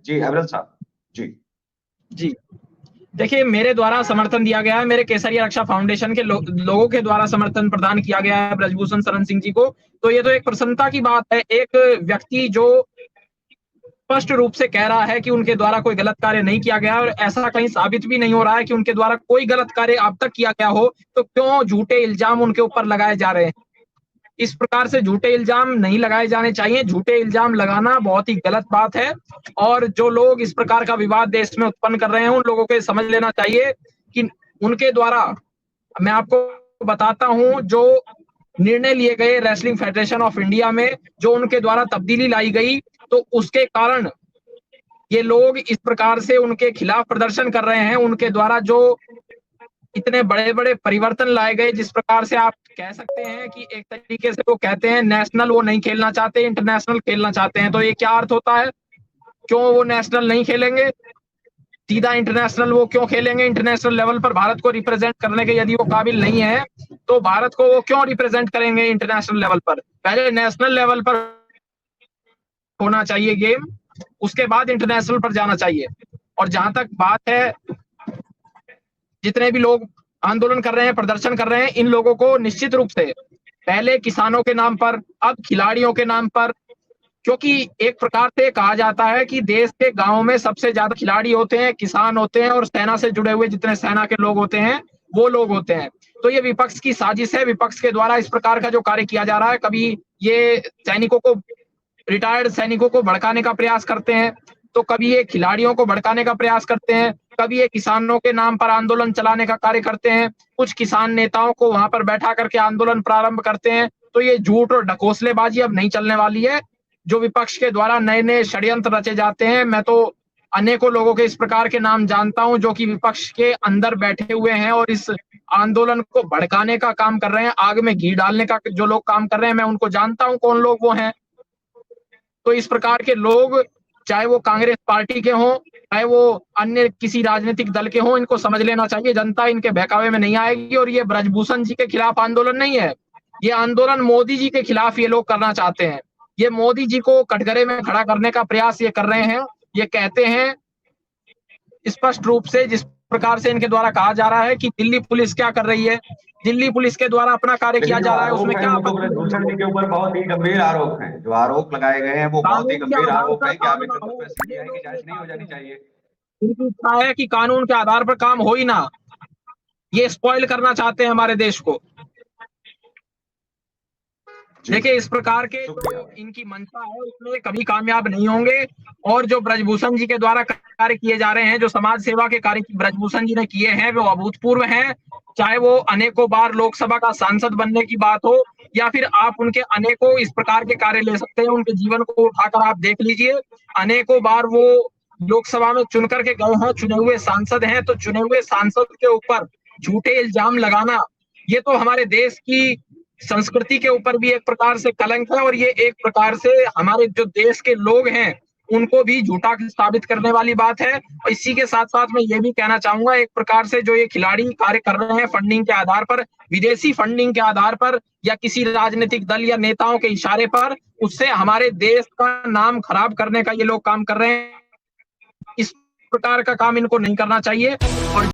जी अविरल साहब। जी जी। देखिए, मेरे द्वारा समर्थन दिया गया है, मेरे केसरिया रक्षा फाउंडेशन के लोगों के द्वारा समर्थन प्रदान किया गया है ब्रजभूषण शरण सिंह जी को। तो ये तो एक प्रसन्नता की बात है। एक व्यक्ति जो स्पष्ट रूप से कह रहा है कि उनके द्वारा कोई गलत कार्य नहीं किया गया और ऐसा कहीं साबित भी नहीं हो रहा है कि उनके द्वारा कोई गलत कार्य अब तक किया गया हो, तो क्यों झूठे इल्जाम उनके ऊपर लगाए जा रहे हैं? इस प्रकार से झूठे इल्जाम नहीं लगाए जाने चाहिए। झूठे इल्जाम लगाना बहुत ही गलत बात है और जो लोग इस प्रकार का विवाद देश में उत्पन्न कर रहे हैं, उन लोगों को समझ लेना चाहिए कि उनके द्वारा, मैं आपको बताता हूं, जो निर्णय लिए गए रेसलिंग फेडरेशन ऑफ इंडिया में, जो उनके द्वारा तब्दीली लाई गई, तो उसके कारण ये लोग इस प्रकार से उनके खिलाफ प्रदर्शन कर रहे हैं। उनके द्वारा जो इतने बड़े बड़े परिवर्तन लाए गए, जिस प्रकार से आप कह सकते हैं कि एक तरीके से वो कहते हैं नेशनल वो नहीं खेलना चाहते, इंटरनेशनल खेलना चाहते हैं, तो ये क्या अर्थ होता है? क्यों वो नेशनल नहीं खेलेंगे? सीधा इंटरनेशनल वो क्यों खेलेंगे? इंटरनेशनल लेवल पर भारत को रिप्रेजेंट करने के यदि वो काबिल नहीं है, तो भारत को वो क्यों रिप्रेजेंट करेंगे इंटरनेशनल लेवल पर? पहले नेशनल लेवल पर होना चाहिए गेम, उसके बाद इंटरनेशनल पर जाना चाहिए। और जहां तक बात है, जितने भी लोग आंदोलन कर रहे हैं, प्रदर्शन कर रहे हैं, इन लोगों को निश्चित रूप से पहले किसानों के नाम पर, अब खिलाड़ियों के नाम पर, क्योंकि एक प्रकार से कहा जाता है कि देश के गांवों में सबसे ज्यादा खिलाड़ी होते हैं, किसान होते हैं और सेना से जुड़े हुए जितने सेना के लोग होते हैं वो लोग होते हैं। तो ये विपक्ष की साजिश है। विपक्ष के द्वारा इस प्रकार का जो कार्य किया जा रहा है, कभी ये सैनिकों को, रिटायर्ड सैनिकों को भड़काने का प्रयास करते हैं, तो कभी ये खिलाड़ियों को भड़काने का प्रयास करते हैं, कभी ये किसानों के नाम पर आंदोलन चलाने का कार्य करते हैं, कुछ किसान नेताओं को वहां पर बैठा करके आंदोलन प्रारंभ करते हैं। तो ये झूठ और ढकोसलेबाजी अब नहीं चलने वाली है। जो विपक्ष के द्वारा नए नए षड्यंत्र रचे जाते हैं, मैं तो अनेकों लोगों के इस प्रकार के नाम जानता हूं जो कि विपक्ष के अंदर बैठे हुए हैं और इस आंदोलन को भड़काने का काम कर रहे हैं, आग में घी डालने का जो लोग काम कर रहे हैं, मैं उनको जानता हूं कौन लोग वो हैं। तो इस प्रकार के लोग, चाहे वो कांग्रेस पार्टी के हों, चाहे वो अन्य किसी राजनीतिक दल के हों, इनको समझ लेना चाहिए, जनता इनके बहकावे में नहीं आएगी। और ये ब्रजभूषण जी के खिलाफ आंदोलन नहीं है, ये आंदोलन मोदी जी के खिलाफ ये लोग करना चाहते हैं। ये मोदी जी को कटघरे में खड़ा करने का प्रयास ये कर रहे हैं। ये कहते हैं स्पष्ट रूप से, जिस प्रकार से इनके द्वारा कहा जा रहा है कि दिल्ली पुलिस क्या कर रही है, दिल्ली पुलिस के द्वारा अपना कार्य किया लेकिन जो जा रहा है, आरोप उसमें है क्या वो तो ब्रजभूषण जी के ऊपर बहुत ही गंभीर आरोप हैं। जो आरोप लगाए गए हैं वो बहुत ही कानून के गंभीर आधार आरोप पर है। क्या आप काम इस ना पर हो, कोई ये सीबीआई की लोग ये जांच नहीं हो चाहते जानी हैं। चाहिए? इनकी इच्छा है कि कानून के आधार पर काम हो ही ना, ये स्पॉइल करना चाहते हैं हमारे देश को। जी देखिए, इस प्रकार के शुक्रिया। जो इनकी मंशा है उसमें कभी कामयाब नहीं होंगे। और जो ब्रजभूषण जी के द्वारा कार्य किए जा रहे हैं, जो समाज सेवा के कार्य ब्रजभूषण जी ने किए हैं, वो अभूतपूर्व हैं। चाहे वो अनेकों बार लोकसभा का सांसद बनने की बात हो, या फिर आप उनके अनेकों इस प्रकार के कार्य ले सकते हैं। उनके जीवन को उठाकर आप देख लीजिए, अनेकों बार वो लोकसभा में चुन करके गए हैं, चुने हुए सांसद हैं। तो चुने हुए सांसद के ऊपर झूठे इल्जाम लगाना, ये तो हमारे देश की संस्कृति के ऊपर भी एक प्रकार से कलंक है और ये एक प्रकार से हमारे जो देश के लोग हैं उनको भी झूठा साबित करने वाली बात है। और इसी के साथ साथ मैं ये भी कहना चाहूंगा, एक प्रकार से जो ये खिलाड़ी कार्य कर रहे हैं फंडिंग के आधार पर, विदेशी फंडिंग के आधार पर, या किसी राजनीतिक दल या नेताओं के इशारे पर, उससे हमारे देश का नाम खराब करने का ये लोग काम कर रहे हैं। इस प्रकार का काम इनको नहीं करना चाहिए। और